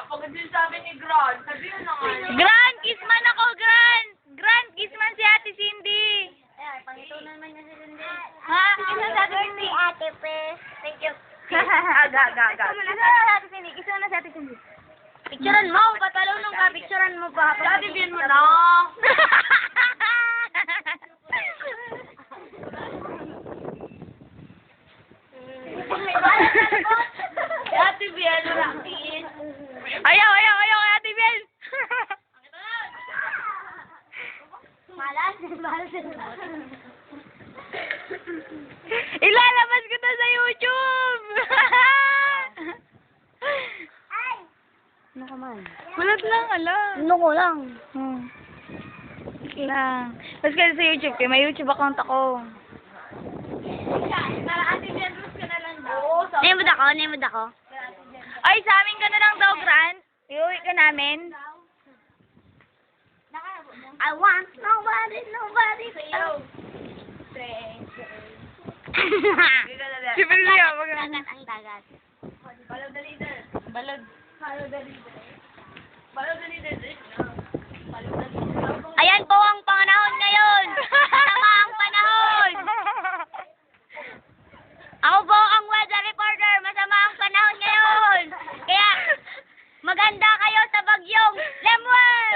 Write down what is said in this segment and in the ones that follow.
Pagod din sabi ni Gran. Sabihin na nga. Gran! Kisman ako, Gran! Gran! Kisman si Ate Cindy! Ay, pangitunan man niya si Cindy. Ha? Kisman si Ate Cindy! Ate Pes. Thank you. Aga. Kisman na si Ate Cindy. Kisman na si Ate Cindy. Picturean mo, patalunong ka. Picturean mo pa. Sabihin mo na. Ate Biel, rakit. Ayaw kay Ate Bel! Malas. Ilalabas ko na sa YouTube! Ay! Ano ka man? Kulat lang, alam. Ano ko lang? Lang. Tapos kasi sa YouTube, kaya may YouTube account ako. Para Ate Biel, ka na lang daw. Name ako. Ay, sa amin ka na lang daw, Grant. Iuwi ka namin. I want nobody Sayo. Siyempre siya, Dagat ang dagat. Follow the leader. Balod. Follow the leader. Follow the leader. Follow the leader. Ayan po ang panahon ngayon. Masama ang panahon. Ako po ang weather reporter. Masama ang panahon ngayon. Kaya maganda kayo sa bagyong Lemuel.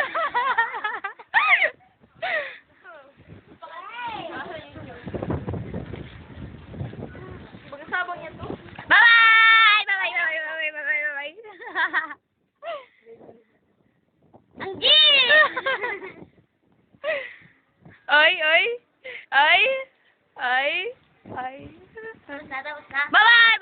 Pagkasabang niya to. Bye-bye! Ang gin! Ay. Tapos na. Bye-bye!